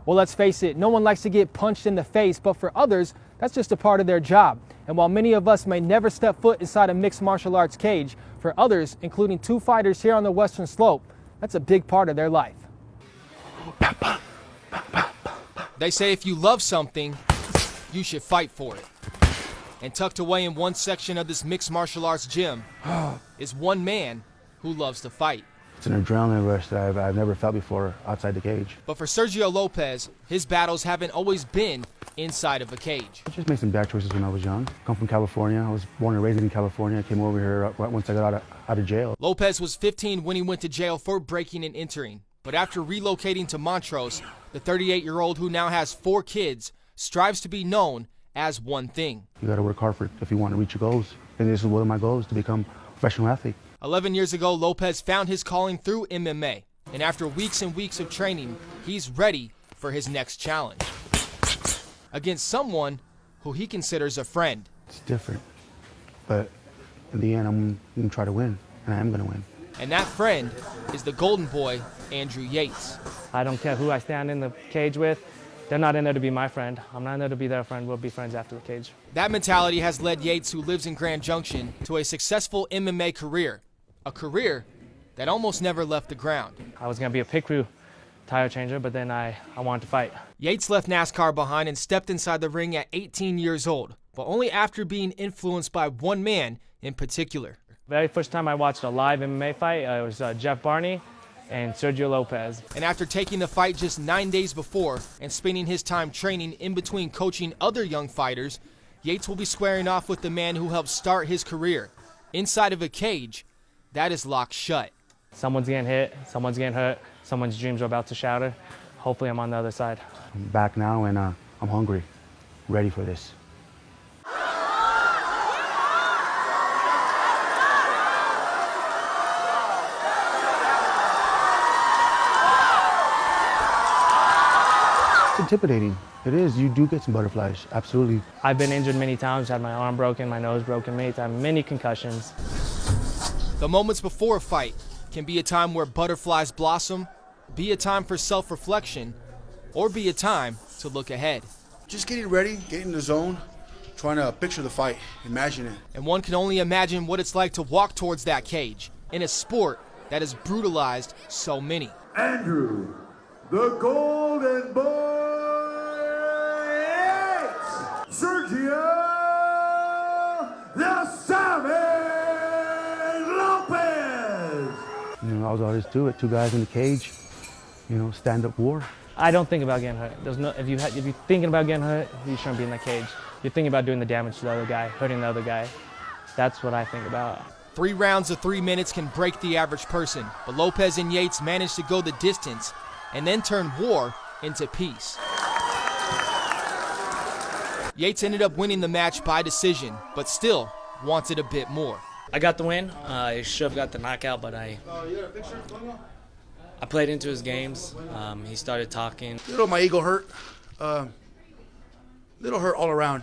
Well, let's face it, no one likes to get punched in the face, but for others, that's just a part of their job. And while many of us may never step foot inside a mixed martial arts cage, for others, including 2 fighters here on the Western Slope, that's a big part of their life. They say if you love something, you should fight for it. And tucked away in one section of this mixed martial arts gym is one man who loves to fight. It's an adrenaline rush that I've never felt before outside the cage. But for Sergio Lopez, his battles haven't always been inside of a cage. I just made some bad choices when I was young. Come from California. I was born and raised in California. I came over here once I got out of jail. Lopez was 15 when he went to jail for breaking and entering. But after relocating to Montrose, the 38-year-old who now has 4 kids strives to be known as one thing. You got to work hard for it if you want to reach your goals. And this is one of my goals, to become a professional athlete. 11 years ago, Lopez found his calling through MMA. And after weeks and weeks of training, he's ready for his next challenge. Against someone who he considers a friend. It's different. But in the end, I'm going to try to win. And I am going to win. And that friend is the golden boy, Andrew Yates. I don't care who I stand in the cage with. They're not in there to be my friend. I'm not in there to be their friend. We'll be friends after the cage. That mentality has led Yates, who lives in Grand Junction, to a successful MMA career. A career that almost never left the ground. I was going to be a pit crew tire changer, but then I wanted to fight. Yates left NASCAR behind and stepped inside the ring at 18 years old, but only after being influenced by one man in particular. Very first time I watched a live MMA fight, it was Jeff Barney and Sergio Lopez. And after taking the fight just 9 days before and spending his time training in between coaching other young fighters, Yates will be squaring off with the man who helped start his career inside of a cage that is locked shut. Someone's getting hit, someone's getting hurt, someone's dreams are about to shatter. Hopefully I'm on the other side. I'm back now and I'm hungry, ready for this. It's intimidating. It is. You do get some butterflies, absolutely. I've been injured many times, had my arm broken, my nose broken, many times, many concussions. The moments before a fight can be a time where butterflies blossom, be a time for self-reflection, or be a time to look ahead. Just getting ready, getting in the zone, trying to picture the fight, imagine it. And one can only imagine what it's like to walk towards that cage in a sport that has brutalized so many. Andrew, the golden boy, Sergio, the Savage Lopez. You know, I was always do it. 2 guys in the cage, you know, stand-up war. I don't think about getting hurt. There's no, if you're thinking about getting hurt, you shouldn't be in the cage. You're thinking about doing the damage to the other guy, hurting the other guy. That's what I think about. 3 rounds of 3 minutes can break the average person, but Lopez and Yates managed to go the distance and then turn war into peace. Yates ended up winning the match by decision, but still wanted a bit more. I got the win. I should have got the knockout, but I played into his games. He started talking. Little my ego hurt. Little hurt all around,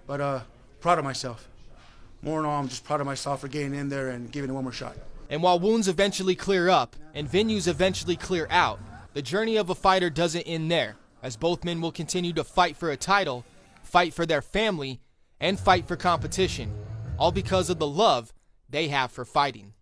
but proud of myself. More than all, I'm just proud of myself for getting in there and giving it one more shot. And while wounds eventually clear up and venues eventually clear out, the journey of a fighter doesn't end there, as both men will continue to fight for a title, fight for their family, and fight for competition, all because of the love they have for fighting.